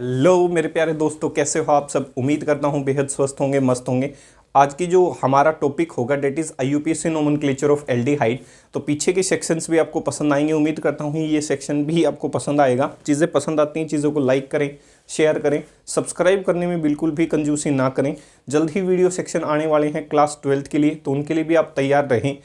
Hello मेरे प्यारे दोस्तों, कैसे हो आप सब। उम्मीद करता हूँ बेहद स्वस्थ होंगे, मस्त होंगे। आज की जो हमारा टॉपिक होगा that is IUPAC nomenclature of aldehyde. तो पीछे के सेक्शंस भी आपको पसंद आएंगे। उम्मीद करता हूँ ये सेक्शन भी आपको पसंद आएगा। चीज़ें पसंद आती हैं, चीज़ों को लाइक करें, शेयर करें, सब्सक्राइब करने में बिल्कुल भी कंजूसी ना करें। जल्द ही वीडियो सेक्शन आने वाले हैं क्लास 12th के लिए, तो उनके लिए भी आप तैयार रहें।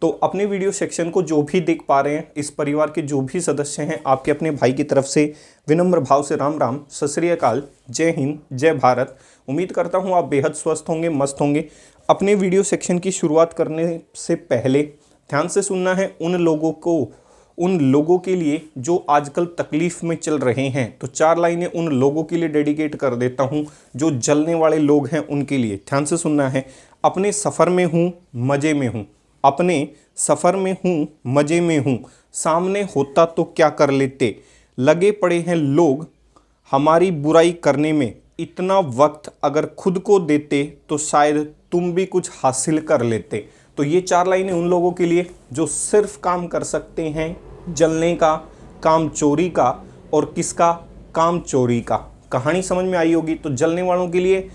तो अपने वीडियो सेक्शन को जो भी देख पा रहे हैं, इस परिवार के जो भी सदस्य हैं, आपके अपने भाई की तरफ से विनम्र भाव से राम राम, सत श्री अकाल, जय हिंद, जय भारत। उम्मीद करता हूं आप बेहद स्वस्थ होंगे, मस्त होंगे। अपने वीडियो सेक्शन की शुरुआत करने से पहले ध्यान से सुनना है उन लोगों के लिए जो आजकल तकलीफ में चल रहे हैं। तो 4 लाइनें उन लोगों के लिए डेडिकेट कर देता हूं जो जलने वाले लोग हैं, उनके लिए ध्यान से सुनना है। अपने सफ़र में हूं, मज़े में हूं, अपने सफ़र में हूँ, मज़े में हूँ, सामने होता तो क्या कर लेते, लगे पड़े हैं लोग हमारी बुराई करने में, इतना वक्त अगर खुद को देते तो शायद तुम भी कुछ हासिल कर लेते। तो ये 4 लाइनें उन लोगों के लिए जो सिर्फ काम कर सकते हैं जलने का, काम चोरी का, और किसका, काम चोरी का। कहानी समझ में आई होगी। तो जलने वालों के लिए,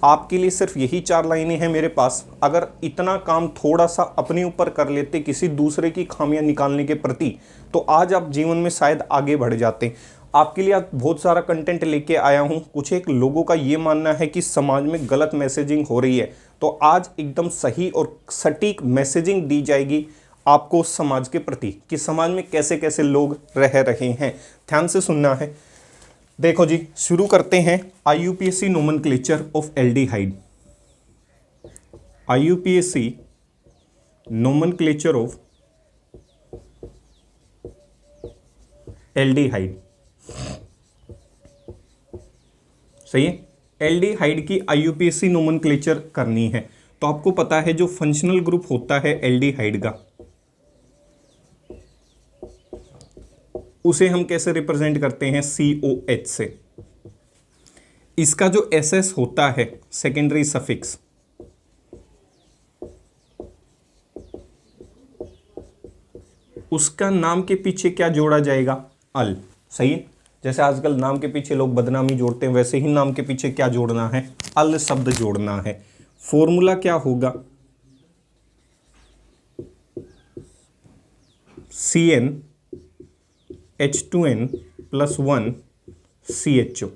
आपके लिए सिर्फ यही 4 लाइनें हैं मेरे पास। अगर इतना काम थोड़ा सा अपने ऊपर कर लेते किसी दूसरे की खामियां निकालने के प्रति, तो आज आप जीवन में शायद आगे बढ़ जाते। आपके लिए आज बहुत सारा कंटेंट लेके आया हूं। कुछ एक लोगों का ये मानना है कि समाज में गलत मैसेजिंग हो रही है, तो आज एकदम सही और सटीक मैसेजिंग दी जाएगी आपको समाज के प्रति कि समाज में कैसे कैसे लोग रह रहे हैं। ध्यान से सुनना है। देखो जी, शुरू करते हैं। IUPAC nomenclature of aldehyde. IUPAC nomenclature of aldehyde. सही है। एल्डिहाइड की आईयूपीएसी नोमेनक्लेचर करनी है। तो आपको पता है जो फंक्शनल ग्रुप होता है एल्डिहाइड का, उसे हम कैसे रिप्रेजेंट करते हैं, COH से। इसका जो SS होता है सेकेंडरी सफिक्स, उसका नाम के पीछे क्या जोड़ा जाएगा, अल। सही है। जैसे आजकल नाम के पीछे लोग बदनामी जोड़ते हैं, वैसे ही नाम के पीछे क्या जोड़ना है, अल शब्द जोड़ना है। फॉर्मूला क्या होगा, CnH2n+1 CHO।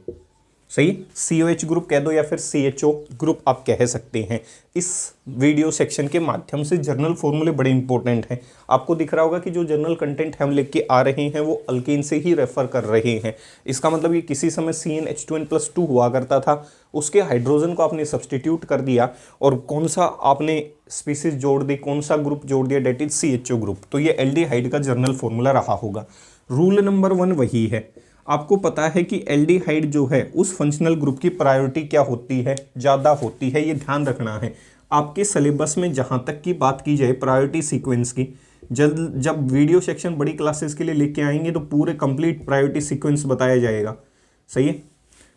सही। COH ग्रुप कह दो या फिर CHO ग्रुप आप कह सकते हैं। इस वीडियो सेक्शन के माध्यम से जर्नल फॉर्मूले बड़े इंपॉर्टेंट हैं। आपको दिख रहा होगा कि जो जर्नल कंटेंट हम लेके आ रहे हैं वो अल्केन से ही रेफर कर रहे हैं। इसका मतलब ये किसी समय CnH2n+2 हुआ करता था, उसके हाइड्रोजन को आपने सब्सटीट्यूट कर दिया और कौन सा आपने स्पीसीज जोड़ दी, कौन सा ग्रुप जोड़ दिया, डेट इज CHO ग्रुप। तो ये एल्डिहाइड का जर्नल फॉर्मूला रहा होगा। रूल नंबर 1 वही है। आपको पता है कि एल्डिहाइड जो है उस फंक्शनल ग्रुप की प्रायोरिटी क्या होती है, ज़्यादा होती है। ये ध्यान रखना है। आपके सिलेबस में जहाँ तक की बात की जाए प्रायोरिटी सीक्वेंस की, जब वीडियो सेक्शन बड़ी क्लासेस के लिए लेके आएंगे तो पूरे कंप्लीट प्रायोरिटी सीक्वेंस बताया जाएगा। सही है।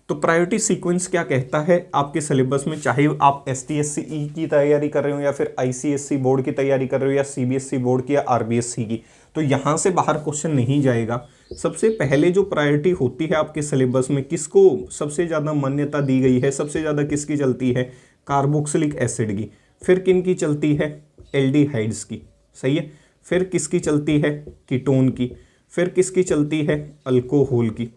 तो प्रायोरिटी सीक्वेंस क्या कहता है आपके सिलेबस में, चाहे आप STSCE की तैयारी कर रहे हो या फिर ICSE बोर्ड की तैयारी कर रहे हो या CBSE बोर्ड की या RBSC की, तो यहाँ से बाहर क्वेश्चन नहीं जाएगा। सबसे पहले जो प्रायोरिटी होती है आपके सिलेबस में, किसको सबसे ज़्यादा मान्यता दी गई है, सबसे ज़्यादा किसकी चलती है, कार्बोक्सिलिक एसिड की। फिर किन की चलती है, एल्डिहाइड्स की। सही है। फिर किसकी चलती है, कीटोन की। फिर किसकी चलती है, अल्कोहल की।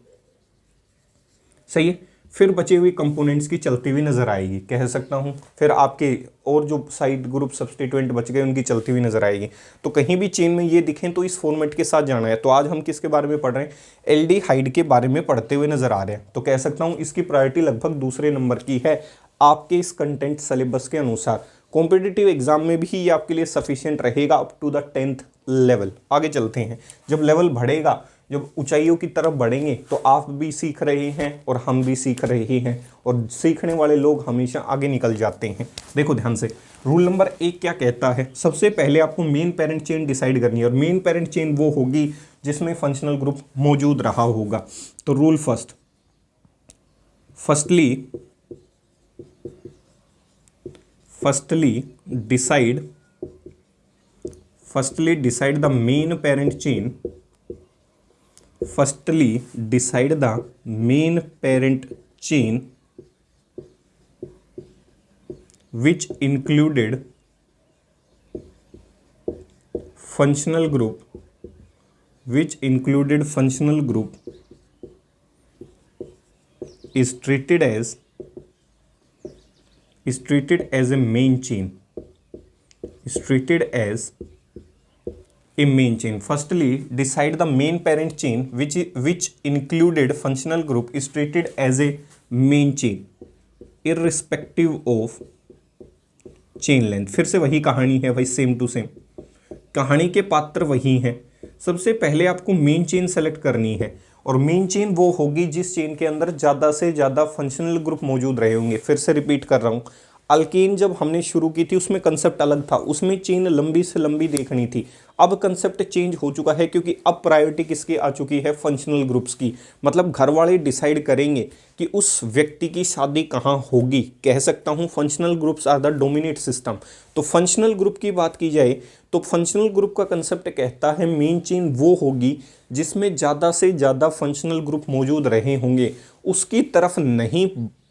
सही है। फिर बचे हुए कंपोनेंट्स की चलती हुई नजर आएगी, कह सकता हूं। फिर आपके और जो साइड ग्रुप सब्स्टिट्यूएंट बच गए उनकी चलती हुई नजर आएगी। तो कहीं भी चेन में ये दिखें तो इस फॉर्मेट के साथ जाना है। तो आज हम किसके बारे में पढ़ रहे हैं, एल्डिहाइड के बारे में पढ़ते हुए नजर आ रहे हैं। तो कह सकता हूं इसकी प्रायोरिटी लगभग दूसरे नंबर की है आपके इस कंटेंट सिलेबस के अनुसार। कॉम्पिटिटिव एग्जाम में भी ये आपके लिए सफिशिएंट रहेगा up to the 10th level. आगे चलते हैं। जब लेवल बढ़ेगा, जब ऊंचाइयों की तरफ बढ़ेंगे, तो आप भी सीख रहे हैं और हम भी सीख रहे हैं, और सीखने वाले लोग हमेशा आगे निकल जाते हैं। देखो ध्यान से, रूल नंबर 1 क्या कहता है। सबसे पहले आपको मेन पेरेंट चेन डिसाइड करनी है, और मेन पेरेंट चेन वो होगी जिसमें फंक्शनल ग्रुप मौजूद रहा होगा। तो rule firstly decide the main parent chain Firstly, decide the main parent chain which included functional group is treated as a main chain. Firstly, decide the main parent chain which included functional group is treated as a main chain irrespective of chain length. फिर से वही कहानी है भाई, same to same कहानी के पात्र वही हैं। सबसे पहले आपको मेन चेन सेलेक्ट करनी है और मेन चेन वो होगी जिस चेन के अंदर ज़्यादा से ज़्यादा फंक्शनल ग्रुप मौजूद रहे होंगे। फिर से रिपीट कर रहा हूँ, अल्केन जब हमने शुरू की थी उसमें कंसेप्ट अलग था, उसमें चेन लंबी से लंबी देखनी थी। अब कंसेप्ट चेंज हो चुका है क्योंकि अब प्रायोरिटी किसकी आ चुकी है, फंक्शनल ग्रुप्स की। मतलब घर वाले डिसाइड करेंगे कि उस व्यक्ति की शादी कहाँ होगी। कह सकता हूँ functional groups are the dominate system. तो फंक्शनल ग्रुप की बात की जाए तो फंक्शनल ग्रुप का कंसेप्ट कहता है मेन चेन वो होगी जिसमें ज़्यादा से ज़्यादा फंक्शनल ग्रुप मौजूद रहे होंगे, उसकी तरफ नहीं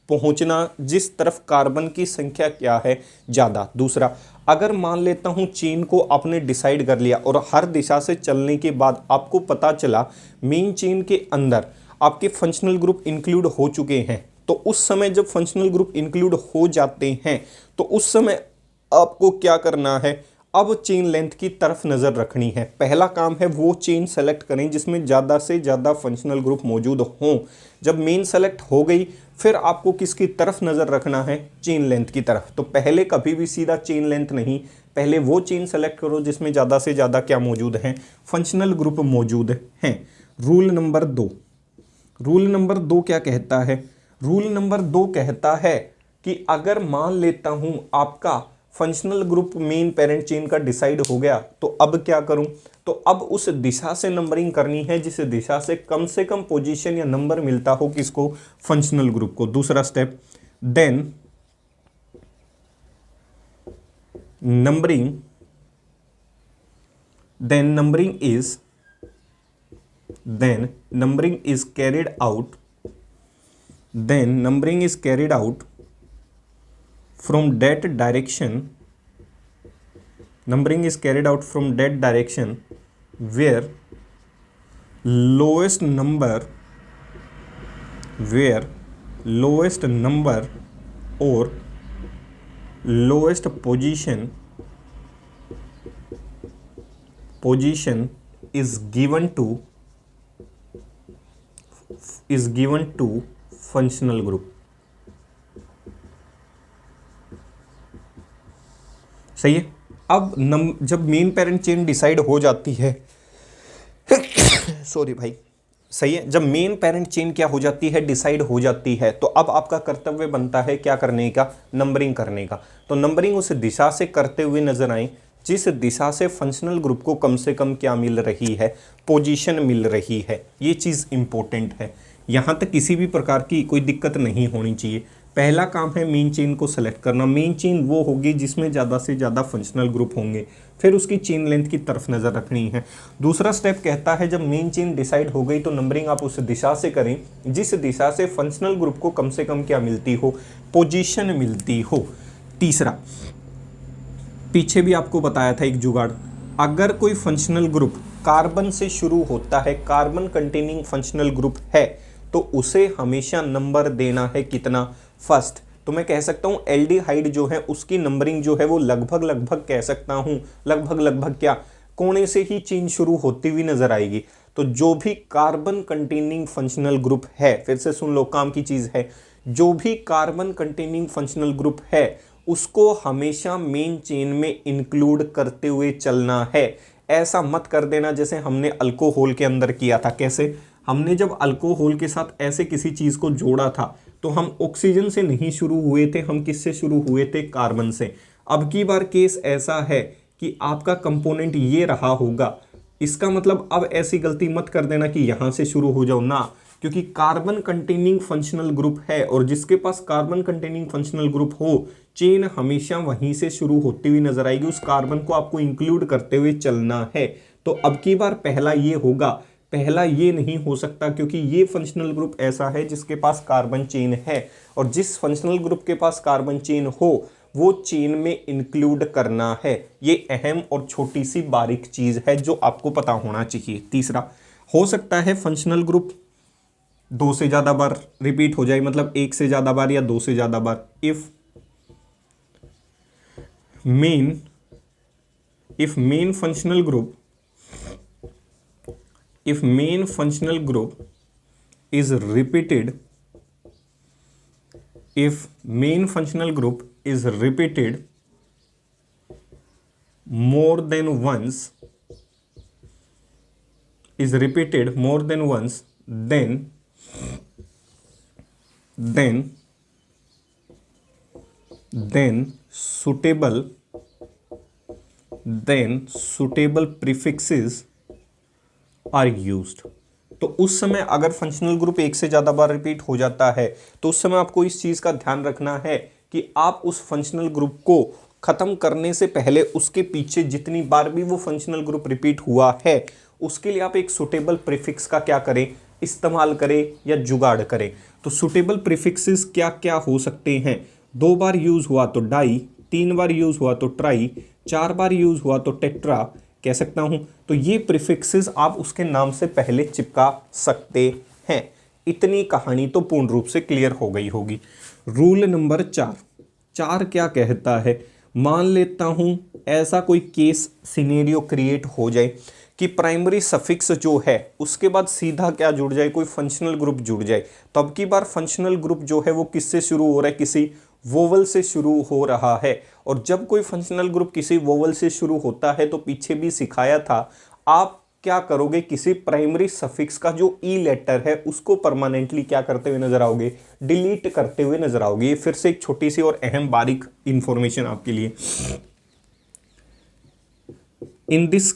पहुंचना जिस तरफ कार्बन की संख्या क्या है ज़्यादा। दूसरा, अगर मान लेता हूं चेन को आपने डिसाइड कर लिया और हर दिशा से चलने के बाद आपको पता चला मेन चेन के अंदर आपके फंक्शनल ग्रुप इंक्लूड हो चुके हैं, तो उस समय जब फंक्शनल ग्रुप इंक्लूड हो जाते हैं तो उस समय आपको क्या करना है, अब चेन लेंथ की तरफ नज़र रखनी है। पहला काम है वो चेन सेलेक्ट करें जिसमें ज़्यादा से ज़्यादा फंक्शनल ग्रुप मौजूद हों। जब मेन सेलेक्ट हो गई फिर आपको किसकी तरफ नज़र रखना है, चेन लेंथ की तरफ। तो पहले कभी भी सीधा चेन लेंथ नहीं, पहले वो चेन सेलेक्ट करो जिसमें ज़्यादा से ज़्यादा क्या मौजूद हैं, फंक्शनल ग्रुप मौजूद हैं। रूल नंबर 2 क्या कहता है, रूल नंबर 2 कहता है कि अगर मान लेता हूँ आपका functional group main parent chain का डिसाइड हो गया तो अब क्या करूं, तो अब उस दिशा से नंबरिंग करनी है जिस दिशा से कम पोजीशन या नंबर मिलता हो किसको, फंक्शनल ग्रुप को। दूसरा step, then numbering is carried out from that direction where lowest number or lowest position is given to functional group। सही है। अब जब मेन पेरेंट चेन डिसाइड हो जाती है सॉरी भाई, सही है, जब मेन पेरेंट चेन क्या हो जाती है, डिसाइड हो जाती है, तो अब आपका कर्तव्य बनता है क्या करने का, नंबरिंग करने का। तो नंबरिंग उस दिशा से करते हुए नजर आए जिस दिशा से फंक्शनल ग्रुप को कम से कम क्या मिल रही है, पोजीशन मिल रही है। ये चीज़ इंपॉर्टेंट है, यहाँ तक किसी भी प्रकार की कोई दिक्कत नहीं होनी चाहिए। पहला काम है मेन चेन को सेलेक्ट करना। मेन चेन वो होगी जिसमें ज़्यादा से ज़्यादा फंक्शनल ग्रुप होंगे, फिर उसकी चेन लेंथ की तरफ नज़र रखनी है। दूसरा स्टेप कहता है जब मेन चेन डिसाइड हो गई तो नंबरिंग आप उस दिशा से करें जिस दिशा से फंक्शनल ग्रुप को कम से कम क्या मिलती हो, पोजीशन मिलती हो। तीसरा, पीछे भी आपको बताया था एक जुगाड़, अगर कोई फंक्शनल ग्रुप कार्बन से शुरू होता है, कार्बन कंटेनिंग फंक्शनल ग्रुप है, तो उसे हमेशा नंबर देना है कितना, फर्स्ट। तो मैं कह सकता हूँ एल्डिहाइड जो है उसकी नंबरिंग जो है वो लगभग कह सकता हूँ लगभग क्या कोने से ही चेन शुरू होती हुई नजर आएगी। तो जो भी कार्बन कंटेनिंग फंक्शनल ग्रुप है, फिर से सुन लो, काम की चीज है, जो भी कार्बन कंटेनिंग फंक्शनल ग्रुप है उसको हमेशा मेन चेन में इंक्लूड करते हुए चलना है। ऐसा मत कर देना जैसे हमने अल्कोहल के अंदर किया था। कैसे, हमने जब अल्कोहल के साथ ऐसे किसी चीज को जोड़ा था तो हम ऑक्सीजन से नहीं शुरू हुए थे, हम किससे शुरू हुए थे, कार्बन से। अब की बार केस ऐसा है कि आपका कंपोनेंट ये रहा होगा, इसका मतलब अब ऐसी गलती मत कर देना कि यहां से शुरू हो जाओ ना, क्योंकि कार्बन कंटेनिंग फंक्शनल ग्रुप है और जिसके पास कार्बन कंटेनिंग फंक्शनल ग्रुप हो, चेन हमेशा वहीं से शुरू होती हुई नजर आएगी, उस कार्बन को आपको इंक्लूड करते हुए चलना है। तो अब की बार पहला ये होगा पहला ये नहीं हो सकता, क्योंकि ये फंक्शनल ग्रुप ऐसा है जिसके पास कार्बन चेन है, और जिस फंक्शनल ग्रुप के पास कार्बन चेन हो वो चेन में इंक्लूड करना है। ये अहम और छोटी सी बारीक चीज है जो आपको पता होना चाहिए। तीसरा, हो सकता है फंक्शनल ग्रुप 2 से ज्यादा बार रिपीट हो जाए, मतलब 1 से ज्यादा बार या 2 से ज्यादा बार। If main functional group is repeated more than once, then suitable prefixes are used। तो उस समय अगर फंक्शनल ग्रुप 1 से ज्यादा बार रिपीट हो जाता है तो उस समय आपको इस चीज का ध्यान रखना है कि आप उस फंक्शनल ग्रुप को खत्म करने से पहले उसके पीछे जितनी बार भी वो फंक्शनल ग्रुप रिपीट हुआ है उसके लिए आप एक सुटेबल प्रीफिक्स का क्या करें, इस्तेमाल करें या जुगाड़ करें। तो सुटेबल प्रीफिक्सेस क्या क्या हो सकते हैं? 2 बार यूज हुआ तो डाई, 3 बार यूज हुआ तो ट्राई, 4 बार यूज हुआ तो टेट्रा कह सकता हूं। तो ये प्रीफिक्सेस आप उसके नाम से पहले चिपका सकते हैं। इतनी कहानी तो पूर्ण रूप से क्लियर हो गई होगी। रूल नंबर 4 क्या कहता है? मान लेता हूं ऐसा कोई केस सिनेरियो क्रिएट हो जाए कि प्राइमरी सफिक्स जो है उसके बाद सीधा क्या जुड़ जाए, कोई फंक्शनल ग्रुप जुड़ जाए। तो अब की बार फंक्शनल ग्रुप जो है वो किससे शुरू हो रहा है? किसी वोवल से शुरू हो रहा है। और जब कोई फंक्शनल ग्रुप किसी वोवल से शुरू होता है तो पीछे भी सिखाया था, आप क्या करोगे, किसी प्राइमरी सफिक्स का जो ई लेटर है उसको परमानेंटली क्या करते हुए नजर आओगे? डिलीट करते हुए नजर आओगे। ये फिर से एक छोटी सी और अहम बारीक इंफॉर्मेशन आपके लिए। In this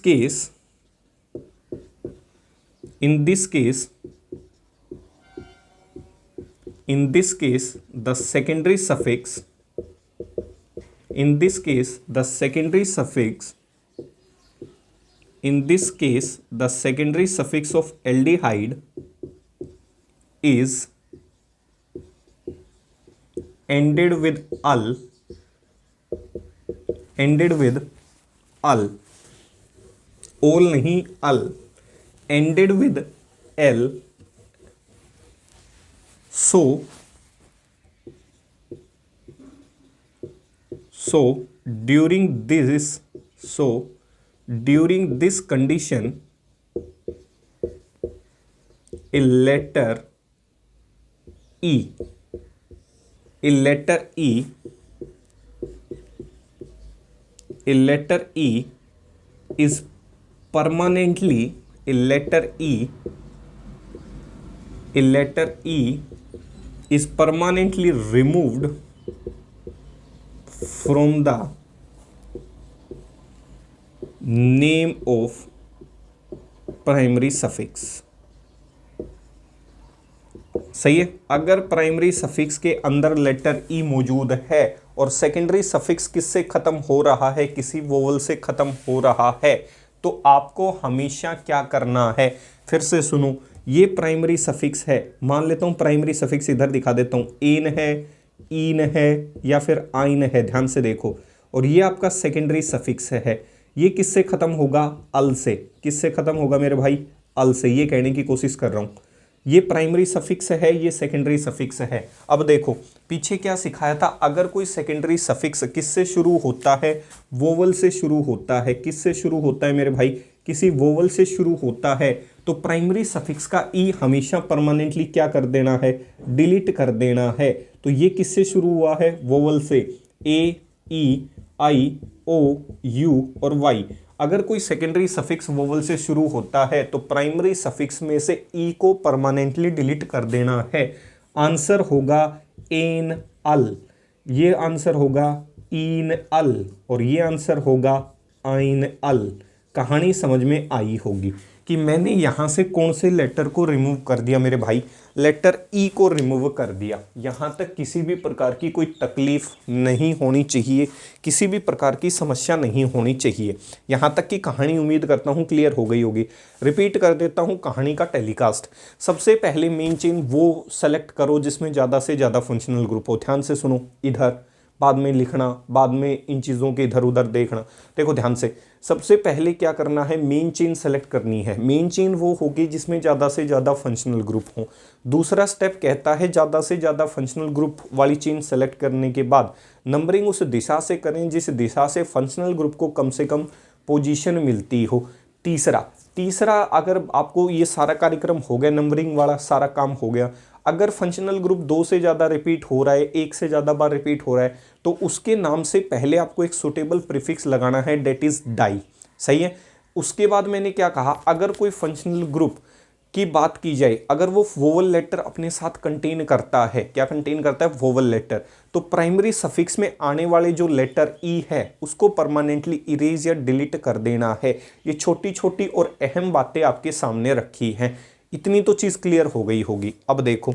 case the secondary suffix of aldehyde is ended with -al, all नहीं al, ended with l। so during this condition a letter E is permanently removed from the name of primary suffix। सही है। अगर primary suffix के अंदर letter ई मौजूद है और secondary suffix किससे खत्म हो रहा है? किसी वोवल से खत्म हो रहा है, तो आपको हमेशा क्या करना है? फिर से सुनो, ये प्राइमरी सफिक्स है। मान लेता हूं प्राइमरी सफिक्स इधर दिखा देता हूं, एन है, ईन है या फिर आइन है, ध्यान से देखो। और ये आपका सेकेंडरी सफिक्स है। ये किससे खत्म होगा? अल से। किससे खत्म होगा मेरे भाई? अल से। ये कहने की कोशिश कर रहा हूं। ये प्राइमरी सफिक्स है, ये सेकेंडरी सफिक्स है। अब देखो पीछे क्या सिखाया था, अगर कोई सेकेंडरी सफिक्स किससे शुरू होता है? वोवल से शुरू होता है। किससे शुरू होता है मेरे भाई? किसी वोवल से शुरू होता है। तो प्राइमरी सफिक्स का ई हमेशा परमानेंटली क्या कर देना है? डिलीट कर देना है। तो ये किससे शुरू हुआ है? वोवल से। ए, ई, आई, ओ, यू और वाई। अगर कोई सेकेंडरी सफिक्स वोवल से शुरू होता है तो प्राइमरी सफिक्स में से ई को परमानेंटली डिलीट कर देना है। आंसर होगा एन अल, ये आंसर होगा ईन अल और ये आंसर होगा आइन अल। कहानी समझ में आई होगी कि मैंने यहां से कौन से लेटर को रिमूव कर दिया मेरे भाई? लेटर ई को रिमूव कर दिया। यहाँ तक किसी भी प्रकार की कोई तकलीफ नहीं होनी चाहिए, किसी भी प्रकार की समस्या नहीं होनी चाहिए। यहाँ तक की कहानी उम्मीद करता हूँ क्लियर हो गई होगी। रिपीट कर देता हूँ कहानी का टेलीकास्ट। सबसे पहले मेन चेन वो सेलेक्ट करो जिसमें ज़्यादा से ज़्यादा फंक्शनल ग्रुप हो। ध्यान से सुनो, इधर बाद में लिखना, बाद में इन चीज़ों के इधर उधर देखना। देखो ध्यान से, सबसे पहले क्या करना है, मेन चेन सेलेक्ट करनी है। मेन चेन वो होगी जिसमें ज़्यादा से ज़्यादा फंक्शनल ग्रुप हो। दूसरा स्टेप कहता है ज़्यादा से ज़्यादा फंक्शनल ग्रुप वाली चेन सेलेक्ट करने के बाद नंबरिंग उस दिशा से करें जिस दिशा से फंक्शनल ग्रुप को कम से कम पोजीशन मिलती हो। तीसरा अगर आपको ये सारा कार्यक्रम हो गया, नंबरिंग वाला सारा काम हो गया, अगर फंक्शनल ग्रुप 2 से ज़्यादा रिपीट हो रहा है, 1 से ज़्यादा बार रिपीट हो रहा है, तो उसके नाम से पहले आपको एक सुटेबल प्रीफिक्स लगाना है, डेट इज डाई। सही है। उसके बाद मैंने क्या कहा, अगर कोई फंक्शनल ग्रुप की बात की जाए, अगर वो वोवल लेटर अपने साथ कंटेन करता है, क्या कंटेन करता है, वोवल लेटर, तो प्राइमरी सफिक्स में आने वाले जो लेटर ई है उसको परमानेंटली इरेज या डिलीट कर देना है। ये छोटी छोटी और अहम बातें आपके सामने रखी हैं। इतनी तो चीज़ क्लियर हो गई होगी। अब देखो,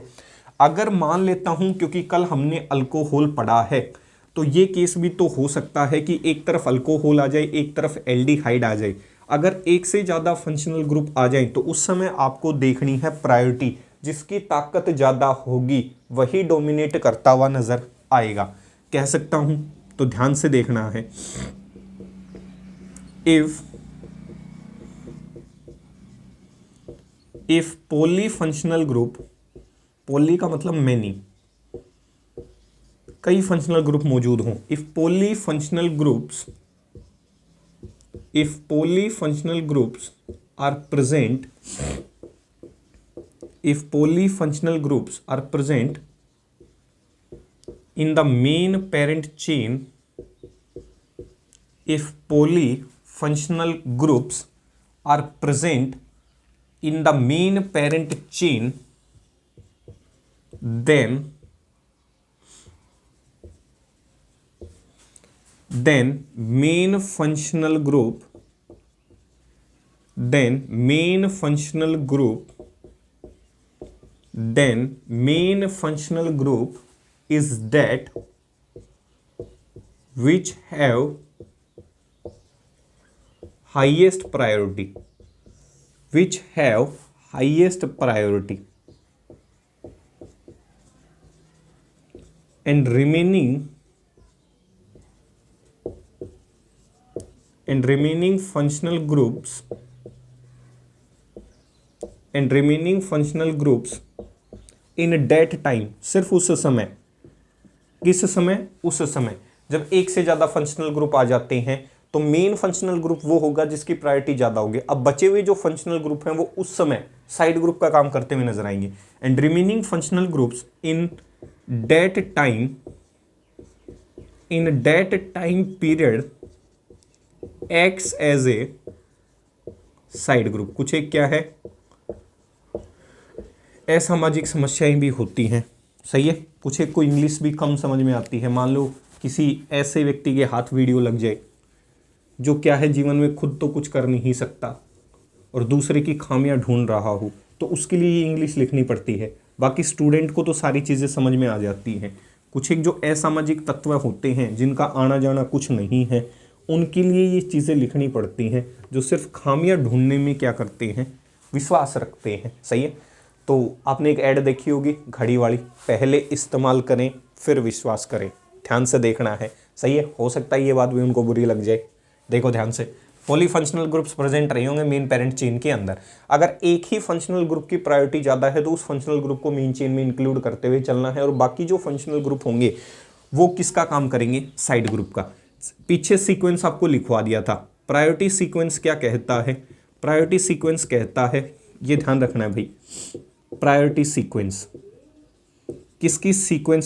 अगर मान लेता हूं, क्योंकि कल हमने अल्कोहल पढ़ा है, तो ये केस भी तो हो सकता है कि एक तरफ अल्कोहल आ जाए, एक तरफ एल्डिहाइड आ जाए। अगर एक से ज़्यादा फंक्शनल ग्रुप आ जाए तो उस समय आपको देखनी है प्रायोरिटी। जिसकी ताकत ज़्यादा होगी वही डोमिनेट करता हुआ नजर आएगा, कह सकता हूं। तो ध्यान से देखना है। इफ पॉलीफंक्शनल ग्रुप, पॉली का मतलब मेनी, कई फंक्शनल ग्रुप मौजूद हों, if polyfunctional groups are present, if polyfunctional groups are present in the main parent chain, if polyfunctional groups are present in the main parent chain, then main functional group is that which have highest priority, and remaining functional groups in that time, सिर्फ उस समय, किस समय, उस समय जब एक से ज्यादा फंक्शनल ग्रुप आ जाते हैं तो मेन फंक्शनल ग्रुप वो होगा जिसकी प्रायोरिटी ज्यादा होगी। अब बचे हुए जो फंक्शनल ग्रुप हैं वो उस समय साइड ग्रुप का काम करते हुए नजर आएंगे। And remaining functional groups in that time period acts as a side group. कुछ एक क्या है, असामाजिक समस्याएं भी होती हैं। सही है। कुछ एक को इंग्लिश भी कम समझ में आती है। मान लो किसी ऐसे व्यक्ति के हाथ वीडियो लग जाए जो क्या है, जीवन में खुद तो कुछ कर नहीं सकता और दूसरे की खामियां ढूंढ रहा हो, तो उसके लिए ये इंग्लिश लिखनी पड़ती है। बाकी स्टूडेंट को तो सारी चीज़ें समझ में आ जाती हैं। कुछ एक जो असामाजिक तत्व होते हैं जिनका आना जाना कुछ नहीं है, उनके लिए ये चीज़ें लिखनी पड़ती हैं, जो सिर्फ खामियां ढूंढने में क्या करते हैं, विश्वास रखते हैं। सही है। तो आपने एक ऐड देखी होगी घड़ी वाली, पहले इस्तेमाल करें फिर विश्वास करें। ध्यान से देखना है। सही है। हो सकता है ये बात भी उनको बुरी लग जाए। देखो ध्यान से, पॉलीफंक्शनल ग्रुप्स प्रेजेंट रहे होंगे मेन पेरेंट चेन के अंदर। अगर एक ही फंक्शनल ग्रुप की प्रायोरिटी ज़्यादा है तो उस फंक्शनल ग्रुप को मेन चेन में इंक्लूड करते हुए चलना है, और बाकी जो फंक्शनल ग्रुप होंगे वो किसका काम करेंगे, साइड ग्रुप का। पीछे सीक्वेंस आपको लिखवा दिया था। प्रायोरिटी सीक्वेंस क्या कहता है, प्रायोरिटी सीक्वेंस कहता है, ये ध्यान रखना है भाई, प्रायोरिटी सीक्वेंस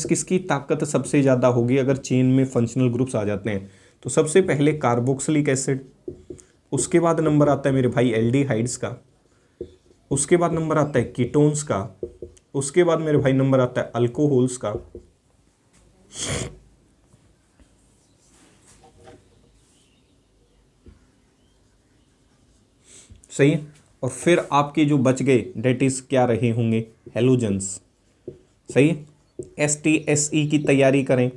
किसकी ताकत सबसे ज़्यादा होगी अगर चेन में फंक्शनल ग्रुप्स आ जाते हैं। तो सबसे पहले कार्बोक्सिलिक एसिड, उसके बाद नंबर आता है मेरे भाई एल्डिहाइड्स का, उसके बाद नंबर आता है कीटोन्स का, उसके बाद मेरे भाई नंबर आता है अल्कोहल्स का, सही है। और फिर आपके जो बच गए डेट इज क्या रहे होंगे, हेलोजन्स। सही है। STSE की तैयारी करें,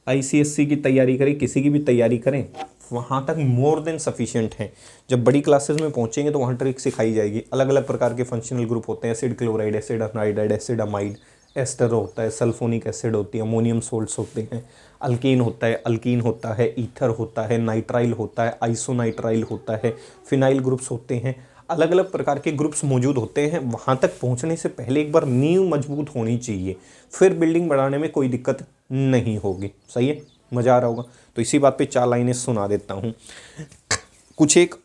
ICSE की तैयारी करें, किसी की भी तैयारी करें, वहाँ तक मोर देन सफिशिएंट है। जब बड़ी क्लासेस में पहुँचेंगे तो वहाँ ट्रिक सिखाई जाएगी। अलग अलग प्रकार के फंक्शनल ग्रुप होते हैं, acid chloride, acid anhydride, acid amide, ester होता है, सल्फोनिक एसिड होती है, अमोनियम सोल्ट्स होते हैं, अल्केन होता है, अल्कीन होता है, ईथर होता है, नाइट्राइल होता है, आइसोनाइट्राइल होता है, फिनाइल ग्रुप्स होते हैं। अलग अलग प्रकार के ग्रुप्स मौजूद होते हैं। वहाँ तक पहुँचने से पहले एक बार नींव मजबूत होनी चाहिए, फिर बिल्डिंग बढ़ाने में कोई दिक्कत नहीं होगी। सही है, मज़ा आ रहा होगा। तो इसी बात पे 4 लाइनें सुना देता हूँ। कुछ एक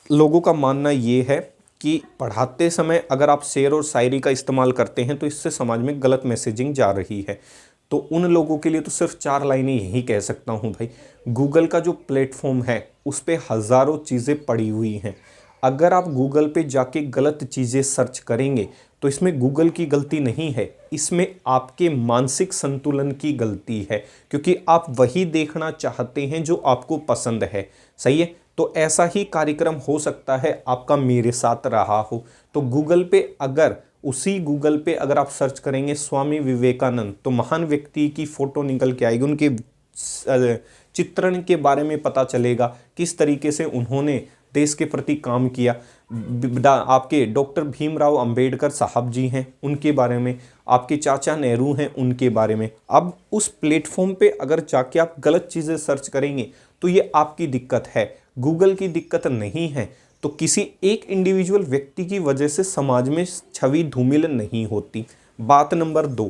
लोगों का मानना ये है कि पढ़ाते समय अगर आप शेर और शायरी का इस्तेमाल करते हैं तो इससे समाज में गलत मैसेजिंग जा रही है। तो उन लोगों के लिए तो सिर्फ 4 लाइनें यही कह सकता हूँ भाई, गूगल का जो प्लेटफॉर्म है उस पर हज़ारों चीज़ें पड़ी हुई हैं। अगर आप गूगल पे जाके गलत चीज़ें सर्च करेंगे तो इसमें गूगल की गलती नहीं है, इसमें आपके मानसिक संतुलन की गलती है, क्योंकि आप वही देखना चाहते हैं जो आपको पसंद है। सही है। तो ऐसा ही कार्यक्रम हो सकता है आपका मेरे साथ रहा हो। तो गूगल पे अगर अगर आप सर्च करेंगे स्वामी विवेकानंद तो महान व्यक्ति की फ़ोटो निकल के आएगी, उनके चित्रण के बारे में पता चलेगा, किस तरीके से उन्होंने देश के प्रति काम किया। आपके डॉक्टर भीमराव अंबेडकर साहब जी हैं, उनके बारे में, आपके चाचा नेहरू हैं, उनके बारे में। अब उस प्लेटफॉर्म पे अगर जाके आप गलत चीज़ें सर्च करेंगे तो ये आपकी दिक्कत है, गूगल की दिक्कत नहीं है। तो किसी एक इंडिविजुअल व्यक्ति की वजह से समाज में छवि धूमिल नहीं होती। बात नंबर 2,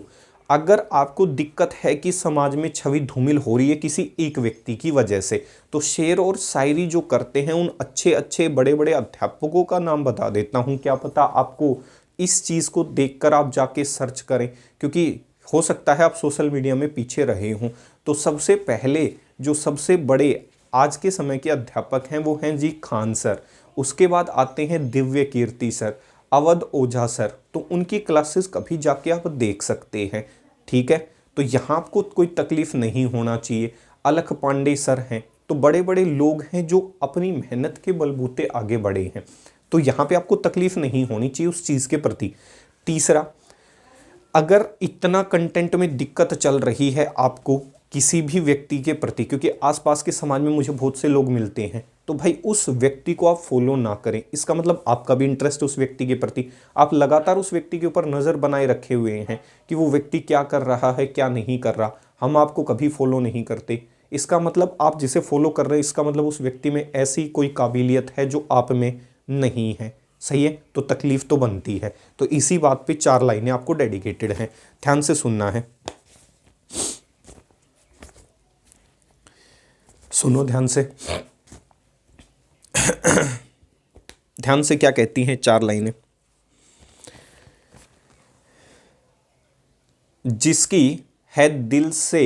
अगर आपको दिक्कत है कि समाज में छवि धूमिल हो रही है किसी एक व्यक्ति की वजह से, तो शेर और शायरी जो करते हैं उन अच्छे अच्छे बड़े बड़े अध्यापकों का नाम बता देता हूँ। क्या पता आपको इस चीज़ को देखकर आप जाके सर्च करें, क्योंकि हो सकता है आप सोशल मीडिया में पीछे रहे हों। तो सबसे पहले जो सबसे बड़े आज के समय के अध्यापक हैं वो हैं जी खान सर, उसके बाद आते हैं दिव्य कीर्ति सर, अवध ओझा सर। तो उनकी क्लासेस कभी जाके आप देख सकते हैं। ठीक है, तो यहाँ आपको कोई तकलीफ नहीं होना चाहिए। अलख पांडे सर हैं, तो बड़े बड़े लोग हैं जो अपनी मेहनत के बलबूते आगे बढ़े हैं, तो यहाँ पे आपको तकलीफ नहीं होनी चाहिए उस चीज़ के प्रति। तीसरा, अगर इतना कंटेंट में दिक्कत चल रही है आपको किसी भी व्यक्ति के प्रति, क्योंकि आसपास के समाज में मुझे बहुत से लोग मिलते हैं, तो भाई उस व्यक्ति को आप फॉलो ना करें। इसका मतलब आपका भी इंटरेस्ट उस व्यक्ति के प्रति, आप लगातार उस व्यक्ति के ऊपर नज़र बनाए रखे हुए हैं कि वो व्यक्ति क्या कर रहा है क्या नहीं कर रहा। हम आपको कभी फॉलो नहीं करते, इसका मतलब आप जिसे फॉलो कर रहे हैं इसका मतलब उस व्यक्ति में ऐसी कोई काबिलियत है जो आप में नहीं है। सही है, तो तकलीफ तो बनती है। तो इसी बात पे 4 लाइनें आपको डेडिकेटेड हैं, ध्यान से सुनना है। सुनो ध्यान से, ध्यान से क्या कहती हैं 4 लाइनें। जिसकी है दिल से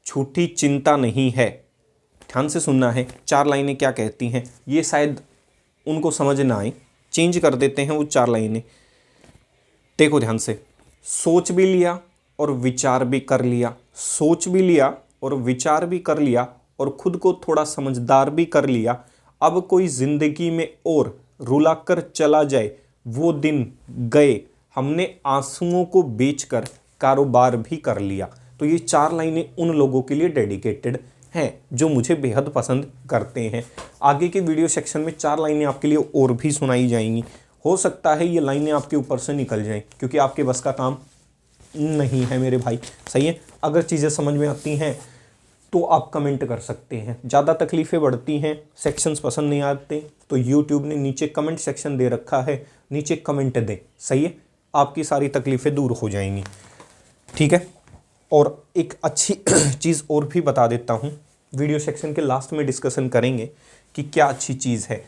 छूटी चिंता नहीं है। ध्यान से सुनना है, 4 लाइनें क्या कहती हैं, ये शायद उनको समझ ना आए, चेंज कर देते हैं वो 4 लाइनें। देखो ध्यान से, सोच भी लिया और विचार भी कर लिया, सोच भी लिया और विचार भी कर लिया और खुद को थोड़ा समझदार भी कर लिया। अब कोई जिंदगी में और रुलाकर चला जाए वो दिन गए, हमने आंसुओं को बेचकर कारोबार भी कर लिया। तो ये 4 लाइनें उन लोगों के लिए डेडिकेटेड हैं जो मुझे बेहद पसंद करते हैं। आगे के वीडियो सेक्शन में 4 लाइनें आपके लिए और भी सुनाई जाएंगी। हो सकता है ये लाइनें आपके ऊपर से निकल जाएं, क्योंकि आपके बस का काम नहीं है मेरे भाई। सही है, अगर चीज़ें समझ में आती हैं तो आप कमेंट कर सकते हैं। ज़्यादा तकलीफ़ें बढ़ती हैं, सेक्शंस पसंद नहीं आते, तो यूट्यूब ने नीचे कमेंट सेक्शन दे रखा है, नीचे कमेंट दें। सही है, आपकी सारी तकलीफ़ें दूर हो जाएंगी। ठीक है, और एक अच्छी चीज़ और भी बता देता हूँ, वीडियो सेक्शन के लास्ट में डिस्कशन करेंगे कि क्या अच्छी चीज़ है।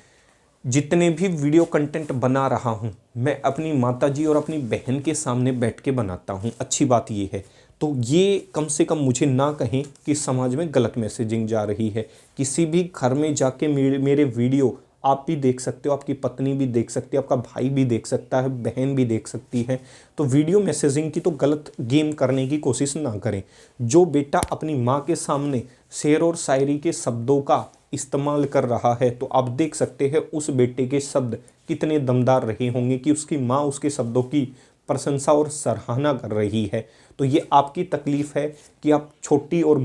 जितने भी वीडियो कंटेंट बना रहा हूँ मैं अपनी माताजी और अपनी बहन के सामने बैठ के बनाता हूँ। अच्छी बात ये है, तो ये कम से कम मुझे ना कहें कि समाज में गलत मैसेजिंग जा रही है। किसी भी घर में जाके मेरे वीडियो आप भी देख सकते हो, आपकी पत्नी भी देख सकती है, आपका भाई भी देख सकता है, बहन भी देख सकती है। तो वीडियो मैसेजिंग की तो गलत गेम करने की कोशिश ना करें। जो बेटा अपनी माँ के सामने शेर और शायरी के शब्दों का इस्तेमाल कर रहा है तो आप देख सकते हैं उस बेटे के शब्द कितने दमदार रहे होंगे कि उसकी माँ उसके शब्दों की प्रशंसा और सराहना कर रही है। तो ये आपकी तकलीफ है कि आप छोटी और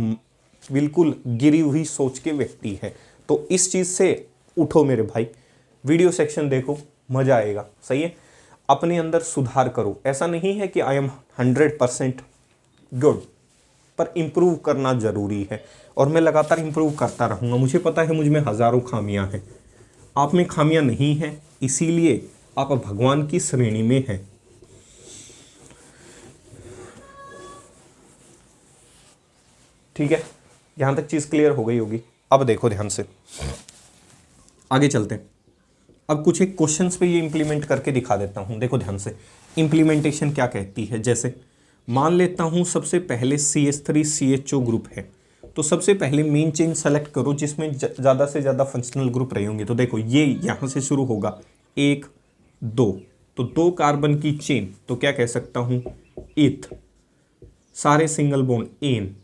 बिल्कुल गिरी हुई सोच के व्यक्ति हैं। तो इस चीज़ से उठो मेरे भाई, वीडियो सेक्शन देखो, मज़ा आएगा। सही है, अपने अंदर सुधार करो। ऐसा नहीं है कि आई एम 100% गुड, पर इम्प्रूव करना ज़रूरी है और मैं लगातार इम्प्रूव करता रहूँगा। मुझे पता है मुझ में हज़ारों खामियां हैं, आप में खामियां नहीं हैं, इसीलिए आप भगवान की श्रेणी में हैं। ठीक है, यहाँ तक चीज़ क्लियर हो गई होगी। अब देखो ध्यान से, आगे चलते हैं। अब कुछ एक क्वेश्चंस पे ये इंप्लीमेंट करके दिखा देता हूँ। देखो ध्यान से, इम्प्लीमेंटेशन क्या कहती है। जैसे मान लेता हूँ सबसे पहले CH3 CHO ग्रुप है, तो सबसे पहले मेन चेन सेलेक्ट करो जिसमें ज़्यादा से ज़्यादा फंक्शनल ग्रुप रहे होंगे। तो देखो ये यहाँ से शुरू होगा 1 2, तो 2 कार्बन की चेन, तो क्या कह सकता हूँ इथ, सारे सिंगल बॉन्ड एन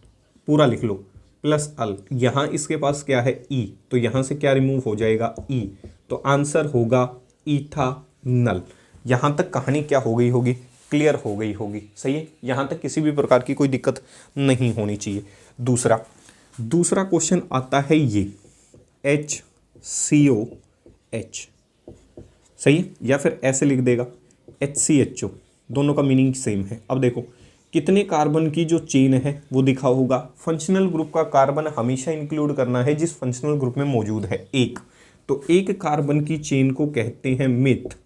पूरा लिख लो, प्लस अल। यहाँ इसके पास क्या है ई, तो यहाँ से क्या रिमूव हो जाएगा ई, तो आंसर होगा इथानल। यहाँ तक कहानी क्या हो गई होगी, क्लियर हो गई होगी। सही है, यहाँ तक किसी भी प्रकार की कोई दिक्कत नहीं होनी चाहिए। दूसरा क्वेश्चन आता है ये HCOH। सही है, या फिर ऐसे लिख देगा HCHO, दोनों का मीनिंग सेम है। अब देखो कितने कार्बन की जो चेन है वो दिखा होगा। फंक्शनल ग्रुप का कार्बन हमेशा इंक्लूड करना है जिस फंक्शनल ग्रुप में मौजूद है एक, तो एक कार्बन की चेन को कहते हैं मिथ,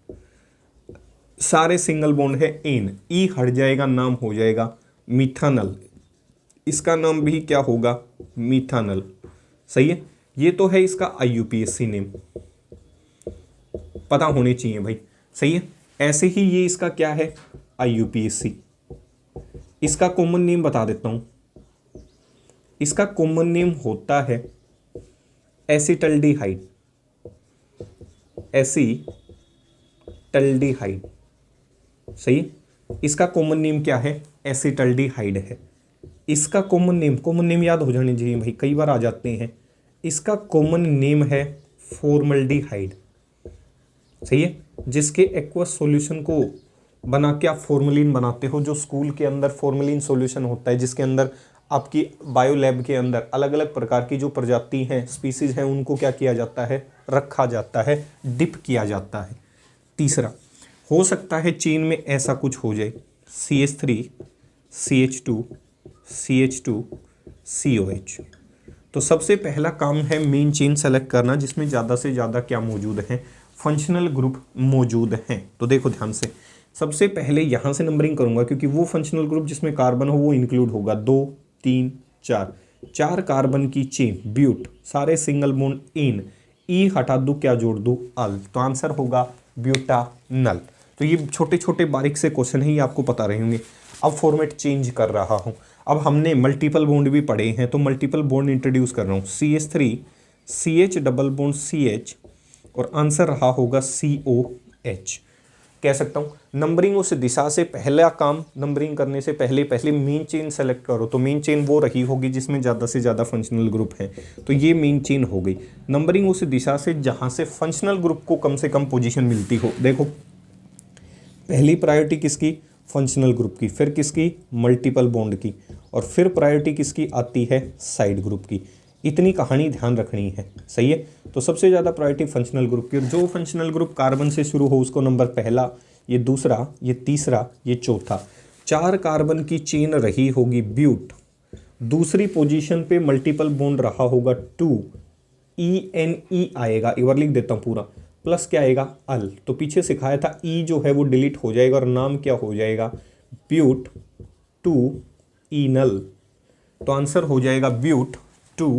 सारे सिंगल बॉन्ड है एन, ई हट जाएगा, नाम हो जाएगा मिथानल, इसका नाम भी क्या होगा मिथानल। सही है, ये तो है इसका IUPAC नेम, पता होने चाहिए भाई। सही है, ऐसे ही ये इसका क्या है IUPAC। इसका कॉमन नेम बता देता हूं, इसका कॉमन नेम होता है एसिटल्डिहाइड, एसिटल्डिहाइड। सही है, इसका कॉमन नेम क्या है एसिटल्डिहाइड है। इसका कॉमन नेम याद हो जाने चाहिए भाई, कई बार आ जाते हैं। इसका कॉमन नेम है फॉर्मल्डिहाइड। सही है, जिसके एक्वस सॉल्यूशन को बना के आप फॉर्मलिन बनाते हो, जो स्कूल के अंदर फॉर्मलिन सॉल्यूशन होता है जिसके अंदर आपकी बायो लैब के अंदर अलग अलग प्रकार की जो प्रजाति हैं, स्पीसीज हैं, उनको क्या किया जाता है, रखा जाता है, डिप किया जाता है। तीसरा हो सकता है चेन में ऐसा कुछ हो जाए CH3 CH2 CH2 COH। तो सबसे पहला काम है मेन चेन सेलेक्ट करना जिसमें ज़्यादा से ज़्यादा क्या मौजूद हैं, फंक्शनल ग्रुप मौजूद हैं। तो देखो ध्यान से, सबसे पहले यहाँ से नंबरिंग करूँगा क्योंकि वो फंक्शनल ग्रुप जिसमें कार्बन हो वो इंक्लूड होगा। 2 3 4, 4 कार्बन की चेन ब्यूट, सारे सिंगल बॉन्ड इन, ई हटा दूँ क्या जोड़ दूँ अल, तो आंसर होगा ब्यूटानल। तो ये छोटे छोटे बारीक से क्वेश्चन है, ये आपको पता रहे होंगे। अब फॉर्मेट चेंज कर रहा हूँ, अब हमने मल्टीपल बॉन्ड भी पढ़े हैं तो मल्टीपल बॉन्ड इंट्रोड्यूस कर रहा हूँ। CH3 CH double bond CH और आंसर रहा होगा COH। कह सकता हूँ नंबरिंग उस दिशा से पहला काम, नंबरिंग करने से पहले मेन चेन सेलेक्ट करो, तो मेन चेन वो रही होगी जिसमें ज़्यादा से ज़्यादा फंक्शनल ग्रुप हैं, तो ये मेन चेन हो गई। नंबरिंग उस दिशा से जहाँ से फंक्शनल ग्रुप को कम से कम पोजीशन मिलती हो। देखो पहली प्रायोरिटी किसकी, फंक्शनल ग्रुप की, फिर किसकी, मल्टीपल बॉन्ड की, और फिर प्रायोरिटी किसकी आती है, साइड ग्रुप की। इतनी कहानी ध्यान रखनी है। सही है, तो सबसे ज़्यादा प्रायोरिटी फंक्शनल ग्रुप की, और जो फंक्शनल ग्रुप कार्बन से शुरू हो उसको नंबर पहला, ये दूसरा, ये तीसरा, ये चौथा। 4 कार्बन की चेन रही होगी ब्यूट, दूसरी पोजीशन पे मल्टीपल बॉन्ड रहा होगा 2, ENE आएगा, एक बार लिख देता हूँ पूरा, प्लस क्या आएगा अल, तो पीछे सिखाया था ई जो है वो डिलीट हो जाएगा और नाम क्या हो जाएगा ब्यूट 2 इनल, तो आंसर हो जाएगा ब्यूट 2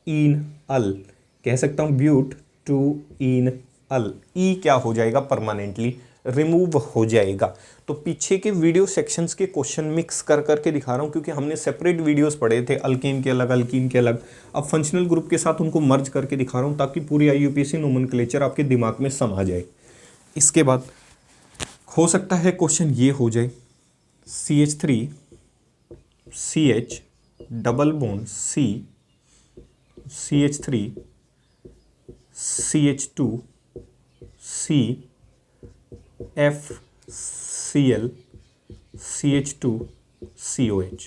इन अल। कह सकता हूँ ब्यूट 2 इन अल, ई क्या हो जाएगा परमानेंटली रिमूव हो जाएगा। तो पीछे के वीडियो सेक्शंस के क्वेश्चन मिक्स कर करके दिखा रहा हूँ क्योंकि हमने सेपरेट वीडियोस पढ़े थे, अल्केन के अलग, अल्कीन के अलग। अब फंक्शनल ग्रुप के साथ उनको मर्ज करके दिखा रहा हूँ ताकि पूरी IUPAC नोमेनक्लेचर आपके दिमाग में समा जाए। इसके बाद हो सकता है क्वेश्चन ये हो जाए CH3 CH double bond C CH3 CH2 C FCl CH2 COH।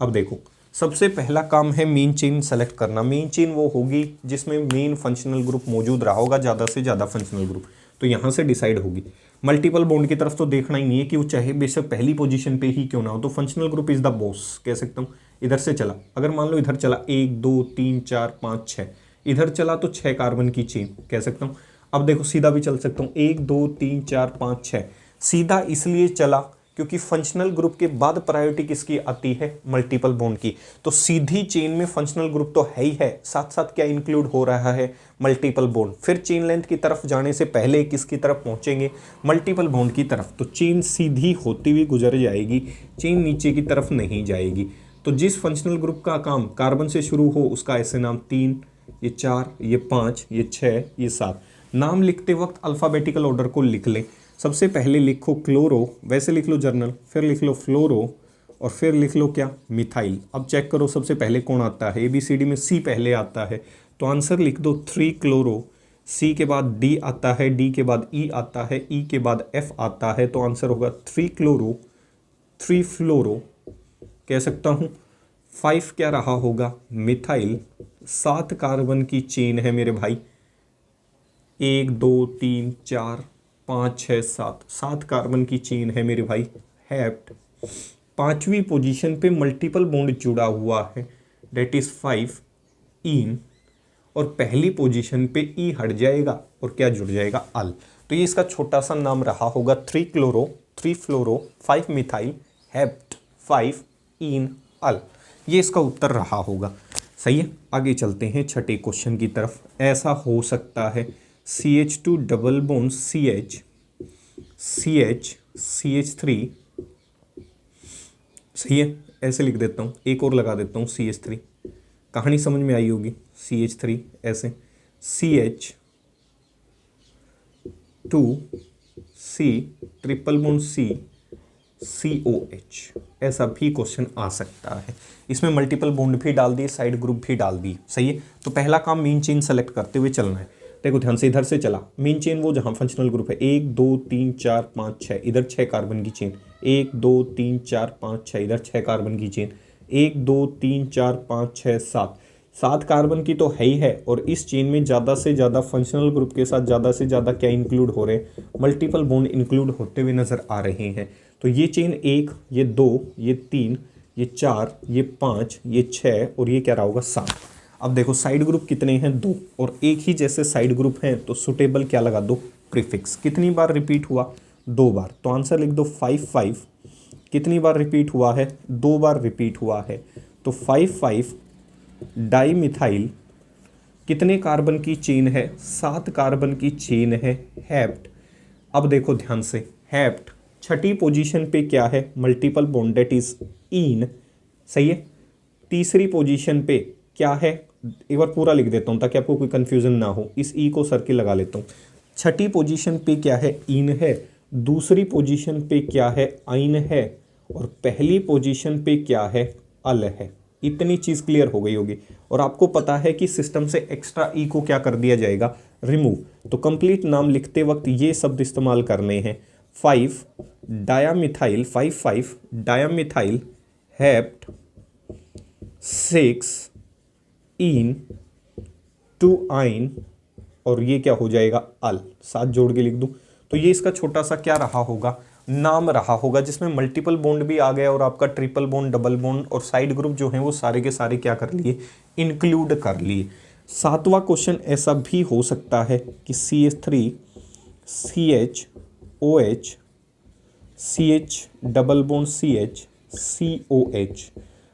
अब देखो, सबसे पहला काम है मेन चेन सेलेक्ट करना। मेन चेन वो होगी जिसमें मेन फंक्शनल ग्रुप मौजूद रहा होगा, ज़्यादा से ज़्यादा फंक्शनल ग्रुप, तो यहाँ से डिसाइड होगी। मल्टीपल बॉन्ड की तरफ तो देखना ही नहीं है कि वो चाहे बेशक पहली पोजीशन पे ही क्यों ना हो, तो functional group is the boss कह सकता हूँ। इधर से चला, अगर मान लो इधर चला 1 2 3 4 5 6, इधर चला तो 6 कार्बन की चेन कह सकता हूँ। अब देखो सीधा भी चल सकता हूँ, 1 2 3 4 5 6। सीधा इसलिए चला क्योंकि फंक्शनल ग्रुप के बाद प्रायोरिटी किसकी आती है, मल्टीपल बॉन्ड की। तो सीधी चेन में फंक्शनल ग्रुप तो है ही है, साथ साथ क्या इंक्लूड हो रहा है, मल्टीपल बॉन्ड। फिर चेन लेंथ की तरफ जाने से पहले किसकी तरफ पहुंचेंगे, मल्टीपल बॉन्ड की तरफ। तो चेन सीधी होती हुई गुजर जाएगी, चेन नीचे की तरफ नहीं जाएगी। तो जिस फंक्शनल ग्रुप का काम कार्बन से शुरू हो उसका ऐसे नाम 3, ये 4, ये 5, ये 6, ये 7। नाम लिखते वक्त अल्फ़ाबेटिकल ऑर्डर को लिख लें। सबसे पहले लिखो क्लोरो, वैसे लिख लो जर्नल, फिर लिख लो फ्लोरो, और फिर लिख लो क्या, मिथाइल। अब चेक करो सबसे पहले कौन आता है, ABCD में C पहले आता है, तो आंसर लिख दो 3 क्लोरो। C के बाद D आता है, D के बाद E आता है, E के बाद F आता है, तो आंसर होगा 3 क्लोरो 3 फ्लोरो कह सकता हूँ। 5 क्या रहा होगा, मिथाइल। 7 कार्बन की चेन है मेरे भाई, 1 2 3 4 5 6 7, 7 कार्बन की चेन है मेरे भाई, हेप्ट। 5वीं पोजीशन पे मल्टीपल बॉन्ड जुड़ा हुआ है, डेट इज 5 इन, और पहली पोजीशन पे ई हट जाएगा और क्या जुड़ जाएगा, अल। तो ये इसका छोटा सा नाम रहा होगा 3 क्लोरो 3 फ्लोरो 5 मिथाइल हेप्ट 5 इन अल। ये इसका उत्तर रहा होगा। सही है, आगे चलते हैं छठे क्वेश्चन की तरफ। ऐसा हो सकता है CH2 double bond CH CH3, सही है, ऐसे लिख देता हूँ, एक और लगा देता हूँ CH3, कहानी समझ में आई होगी। CH3 ऐसे, CH2 C triple bond C COH, ऐसा भी क्वेश्चन आ सकता है। इसमें मल्टीपल बॉन्ड भी डाल दिए, साइड ग्रुप भी डाल दिए। सही है, तो पहला काम मेन चेन सेलेक्ट करते हुए चलना है। देखो ध्यान से, इधर से चला, मेन चेन वो जहाँ फंक्शनल ग्रुप है, 1 2 3 4 5 6, इधर 6 कार्बन की चेन, 1 2 3 4 5 6, इधर 6 कार्बन की चेन, 1 2 3 4 5 6 7, 7 कार्बन की तो है ही है। और इस चेन में ज़्यादा से ज़्यादा फंक्शनल ग्रुप के साथ ज़्यादा से ज़्यादा क्या इंक्लूड हो रहे हैं, मल्टीपल बॉन्ड इंक्लूड होते हुए नज़र आ रहे हैं। तो ये चेन 1, ये 2, ये 3, ये 4, ये 5, ये 6, और ये क्या रहा होगा, 7। अब देखो साइड ग्रुप कितने हैं, 2, और एक ही जैसे साइड ग्रुप हैं तो सुटेबल क्या लगा दो, प्रीफिक्स। कितनी बार रिपीट हुआ, 2 बार, तो आंसर लिख दो 5 5। कितनी बार रिपीट हुआ है, 2 बार रिपीट हुआ है, तो 5 5 डाई मिथाइल। कितने कार्बन की चेन है, 7 कार्बन की चेन है, हेप्ट। अब देखो ध्यान से, हेप्ट छठी पोजीशन पे क्या है, multiple bond, that is in. सही है, तीसरी पोजीशन पे क्या है, एक बार पूरा लिख देता हूँ ताकि आपको कोई कंफ्यूजन ना हो, इस ई को सर्किल लगा लेता हूँ। छठी पोजीशन पे क्या है, इन है। दूसरी पोजीशन पे क्या है, आइन है। और पहली पोजीशन पे क्या है, अल है। इतनी चीज़ क्लियर हो गई होगी। और आपको पता है कि सिस्टम से एक्स्ट्रा ई को क्या कर दिया जाएगा, रिमूव। तो कंप्लीट नाम लिखते वक्त ये शब्द इस्तेमाल करने हैं, 5 डायामिथाइल 5 5 डायामिथाइल हेप्ट 6 इन 2 आइन, और ये क्या हो जाएगा, अल। साथ जोड़ के लिख दूं, तो ये इसका छोटा सा क्या रहा होगा, नाम रहा होगा, जिसमें मल्टीपल बॉन्ड भी आ गया और आपका ट्रिपल बॉन्ड, डबल बॉन्ड और साइड ग्रुप जो हैं वो सारे के सारे क्या कर लिए, इंक्लूड कर लिए। 7वां क्वेश्चन ऐसा भी हो सकता है कि CH3 CHOH CH double bond CH COH।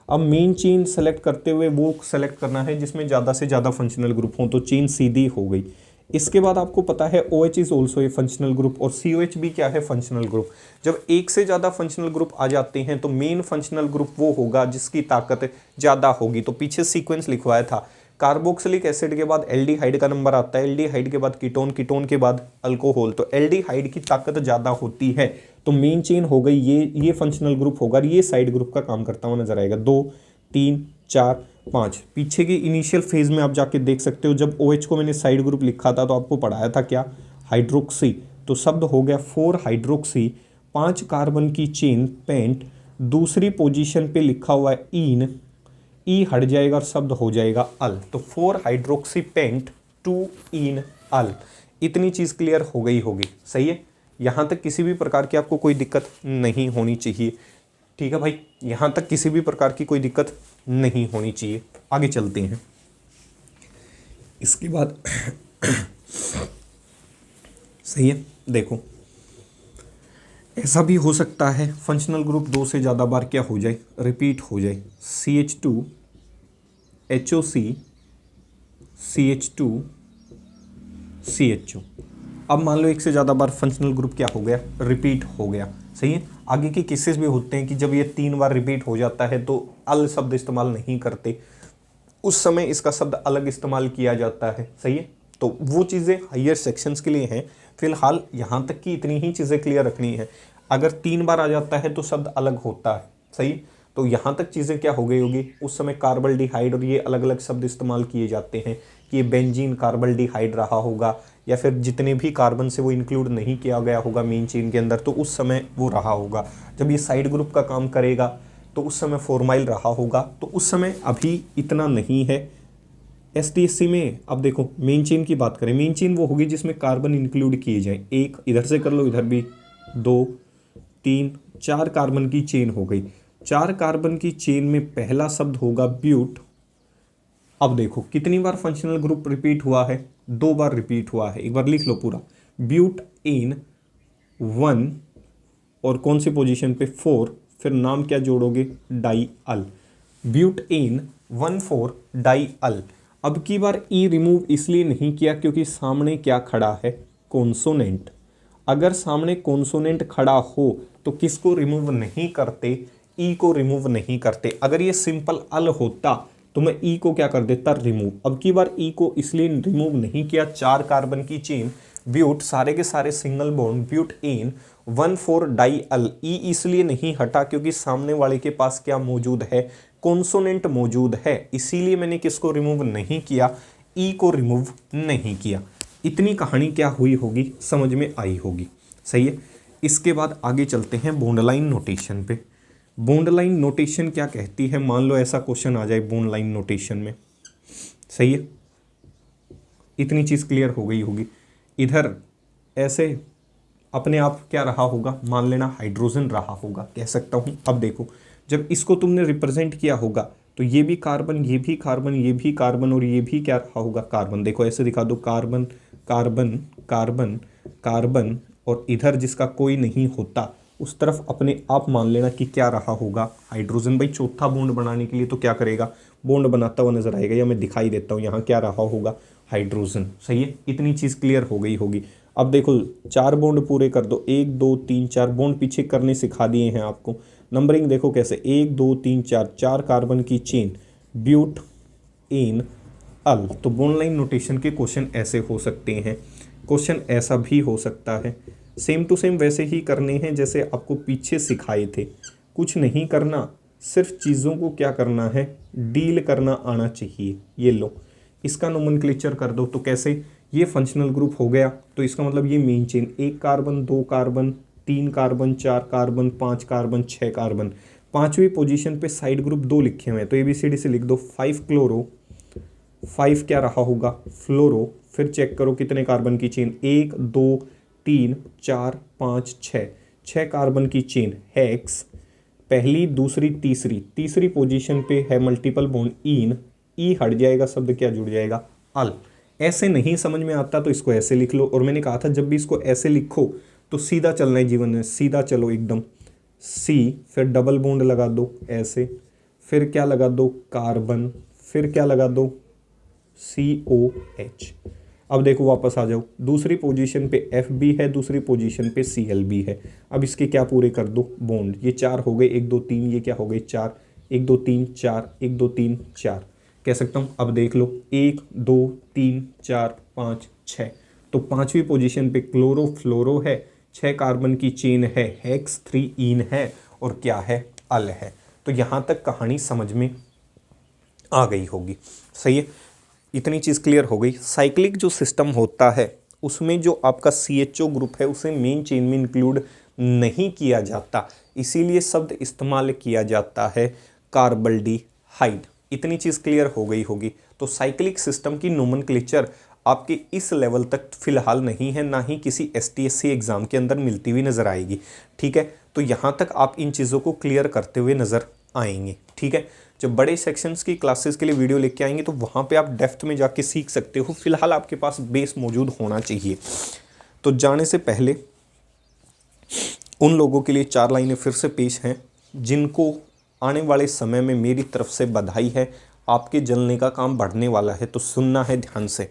अब मेन चेन सेलेक्ट करते हुए वो सेलेक्ट करना है जिसमें ज़्यादा से ज़्यादा फंक्शनल ग्रुप हों, तो चेन सीधी हो गई। इसके बाद आपको पता है OH is also a functional group, और COH भी क्या है, फंक्शनल ग्रुप। जब एक से ज़्यादा फंक्शनल ग्रुप आ जाते हैं तो मेन फंक्शनल ग्रुप वो होगा जिसकी ताकत ज़्यादा होगी। तो पीछे सीक्वेंस लिखवाया था, कार्बोक्सिलिक एसिड के बाद एल्डिहाइड का नंबर आता है, एल्डिहाइड के बाद कीटोन, कीटोन के बाद अल्कोहल, तो एल्डिहाइड की ताकत ज़्यादा होती है। तो मेन चेन हो गई ये फंक्शनल ग्रुप होगा, ये साइड ग्रुप का काम करता हुआ नजर आएगा। 2 3 4 5। पीछे के इनिशियल फेज में आप जाके देख सकते हो, जब OH को मैंने साइड ग्रुप लिखा था तो आपको पढ़ाया था क्या, हाइड्रोक्सी। तो शब्द हो गया 4 हाइड्रोक्सी, 5 कार्बन की चेन पेंट, दूसरी पोजीशन पे लिखा हुआ है इन, ई हट जाएगा और शब्द हो जाएगा अल। तो 4 हाइड्रोक्सी पेंट 2 इन अल। इतनी चीज़ क्लियर हो गई होगी, सही है। यहाँ तक किसी भी प्रकार की आपको कोई दिक्कत नहीं होनी चाहिए, ठीक है भाई। यहाँ तक किसी भी प्रकार की कोई दिक्कत नहीं होनी चाहिए। आगे चलते हैं। इसके बाद सही है, देखो ऐसा भी हो सकता है फंक्शनल ग्रुप 2 से ज़्यादा बार क्या हो जाए, रिपीट हो जाए। CH2 HOC CH2 CHO। अब मान लो एक से ज़्यादा बार फंक्शनल ग्रुप क्या हो गया, रिपीट हो गया, सही है। आगे के केसेस भी होते हैं कि जब ये 3 बार रिपीट हो जाता है तो अल शब्द इस्तेमाल नहीं करते, उस समय इसका शब्द अलग इस्तेमाल किया जाता है, सही है। तो वो चीज़ें हायर सेक्शंस के लिए हैं। फिलहाल यहाँ तक की इतनी ही चीज़ें क्लियर रखनी है। अगर 3 बार आ जाता है तो शब्द अलग होता है, सही। तो यहाँ तक चीज़ें क्या हो गई होगी, उस समय कार्बल्डिहाइड और ये अलग अलग शब्द इस्तेमाल किए जाते हैं कि ये बेंजीन कार्बल्डिहाइड रहा होगा, या फिर जितने भी कार्बन से वो इंक्लूड नहीं किया गया होगा मेन चेन के अंदर, तो उस समय वो रहा होगा। जब ये साइड ग्रुप का काम करेगा तो उस समय फॉर्माइल रहा होगा, तो उस समय अभी इतना नहीं है। STSC में अब देखो मेन चेन की बात करें, मेन चेन वो होगी जिसमें कार्बन इंक्लूड किए जाएं। एक इधर से कर लो, इधर भी 2 3 4 कार्बन की चेन हो गई। 4 कार्बन की चेन में पहला शब्द होगा ब्यूट। अब देखो कितनी बार फंक्शनल ग्रुप रिपीट हुआ है, 2 बार रिपीट हुआ है। एक बार लिख लो पूरा, ब्यूट इन 1 और कौन सी पोजीशन पे 4, फिर नाम क्या जोड़ोगे, डाई अल। ब्यूट इन 1,4 डाई अल। अब की बार ई रिमूव इसलिए नहीं किया क्योंकि सामने क्या खड़ा है, कॉन्सोनेंट। अगर सामने कॉन्सोनेंट खड़ा हो तो किसको रिमूव नहीं करते, ई को रिमूव नहीं करते। अगर ये सिंपल अल होता तो मैं ई को क्या कर देता, रिमूव। अब की बार ई को इसलिए रिमूव नहीं किया, 4 कार्बन की चेन ब्यूट, सारे के सारे single bond, butane 1,4 dial. ई इसलिए नहीं हटा क्योंकि सामने वाले के पास क्या मौजूद है, कॉन्सोनेंट मौजूद है, इसीलिए मैंने किसको रिमूव नहीं किया, ई को रिमूव नहीं किया। इतनी कहानी क्या हुई होगी, समझ में आई होगी, सही है। इसके बाद आगे चलते हैं बॉन्ड लाइन नोटेशन पे। बॉन्ड लाइन नोटेशन क्या कहती है, मान लो ऐसा क्वेश्चन आ जाए बॉन्ड लाइन नोटेशन में, सही है। इतनी चीज़ क्लियर हो गई होगी। इधर ऐसे अपने आप क्या रहा होगा, मान लेना हाइड्रोजन रहा होगा, कह सकता हूँ। अब देखो जब इसको तुमने रिप्रेजेंट किया होगा तो ये भी कार्बन, ये भी कार्बन, ये भी कार्बन और ये भी क्या रहा होगा, कार्बन। देखो ऐसे दिखा दो, कार्बन कार्बन कार्बन कार्बन, और इधर जिसका कोई नहीं होता उस तरफ अपने आप मान लेना कि क्या रहा होगा, हाइड्रोजन। भाई चौथा बॉन्ड बनाने के लिए तो क्या करेगा, बॉन्ड बनाता हुआ नजर आएगा, या मैं दिखाई देता हूँ यहाँ क्या रहा होगा, हाइड्रोजन, सही है। इतनी चीज़ क्लियर हो गई होगी। अब देखो 4 बॉन्ड पूरे कर दो, 1 2 3 4 बॉन्ड पीछे करने सिखा दिए हैं आपको। नंबरिंग देखो कैसे, 1 2 3 4, 4 कार्बन की चेन, ब्यूट इन अल। तो बॉन्ड लाइन नोटेशन के क्वेश्चन ऐसे हो सकते हैं। क्वेश्चन ऐसा भी हो सकता है, सेम टू सेम वैसे ही करने हैं जैसे आपको पीछे सिखाए थे। कुछ नहीं करना, सिर्फ चीज़ों को क्या करना है, डील करना आना चाहिए। ये लो इसका नोमेनक्लेचर कर दो। तो कैसे, ये फंक्शनल ग्रुप हो गया तो इसका मतलब ये main chain, 1 carbon 2 carbon 3 carbon 4 carbon 5 carbon 6 carbon, 5वीं पोजीशन पे साइड ग्रुप 2 लिखे हुए हैं तो ABCD से लिख दो, 5 क्लोरो, 5 क्या रहा होगा, फ्लोरो। फिर चेक करो कितने कार्बन की चेन, 1 2 3 4 5 6, 6 कार्बन की चेन, हेक्स। पहली दूसरी तीसरी पोजीशन पे है मल्टीपल बॉन्ड इन, ई हट जाएगा, शब्द क्या जुड़ जाएगा, अल। ऐसे नहीं समझ में आता तो इसको ऐसे लिख लो। और मैंने कहा था जब भी इसको ऐसे लिखो तो सीधा चलना है जीवन में, सीधा चलो एकदम, सी फिर डबल बॉन्ड लगा दो ऐसे, फिर क्या लगा दो, कार्बन, फिर क्या लगा दो, COH। अब देखो वापस आ जाओ, दूसरी पोजीशन पे FB है, दूसरी पोजीशन पे CLB है। अब इसके क्या पूरे कर दो, बॉन्ड। ये 4 हो गए, 1 2 3, ये क्या हो गए 4, 1 2 3 4, 1 2 3 4 कह सकता हूँ। अब देख लो 1 2 3 4 5 6, तो 5वीं पोजीशन पे क्लोरो फ्लोरो है, 6 कार्बन की चेन है, हेक्स, 3 इन है और क्या है, अल है। तो यहाँ तक कहानी समझ में आ गई होगी। सही है, इतनी चीज़ क्लियर हो गई। साइक्लिक जो सिस्टम होता है उसमें जो आपका CHO ग्रुप है उसे मेन चेन में इंक्लूड नहीं किया जाता, इसीलिए शब्द इस्तेमाल किया जाता है कार्बल्डिहाइड। इतनी चीज़ क्लियर हो गई होगी। तो साइक्लिक सिस्टम की नोमेनक्लेचर आपके इस लेवल तक फिलहाल नहीं है, ना ही किसी STSC एग्ज़ाम के अंदर मिलती हुई नज़र आएगी। ठीक है, तो यहाँ तक आप इन चीज़ों को क्लियर करते हुए नज़र आएंगे। ठीक है, जब बड़े सेक्शंस की क्लासेस के लिए वीडियो लेके आएंगे तो वहाँ पे आप डेप्थ में जाके सीख सकते हो। फिलहाल आपके पास बेस मौजूद होना चाहिए। तो जाने से पहले उन लोगों के लिए 4 लाइनें फिर से पेश हैं जिनको आने वाले समय में मेरी तरफ से बधाई है, आपके जलने का काम बढ़ने वाला है, तो सुनना है ध्यान से।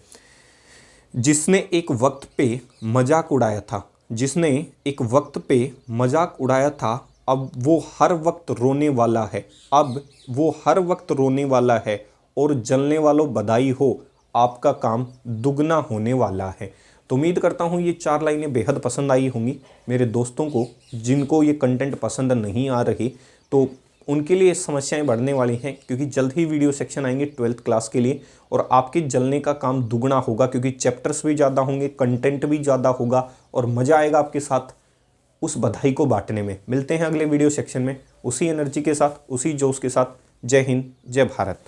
जिसने एक वक्त पे मजाक उड़ाया था, जिसने एक वक्त पे मजाक उड़ाया था, अब वो हर वक्त रोने वाला है, अब वो हर वक्त रोने वाला है। और जलने वालों बधाई हो, आपका काम दुगना होने वाला है। तो उम्मीद करता हूँ ये 4 लाइनें बेहद पसंद आई होंगी मेरे दोस्तों को। जिनको ये कंटेंट पसंद नहीं आ रही तो उनके लिए समस्याएं बढ़ने वाली हैं, क्योंकि जल्द ही वीडियो सेक्शन आएंगे 12th क्लास के लिए और आपके जलने का काम दुगना होगा, क्योंकि चैप्टर्स भी ज़्यादा होंगे, कंटेंट भी ज़्यादा होगा और मज़ा आएगा आपके साथ उस बधाई को बांटने में। मिलते हैं अगले वीडियो सेक्शन में उसी एनर्जी के साथ, उसी जोश के साथ। जय हिंद, जय भारत।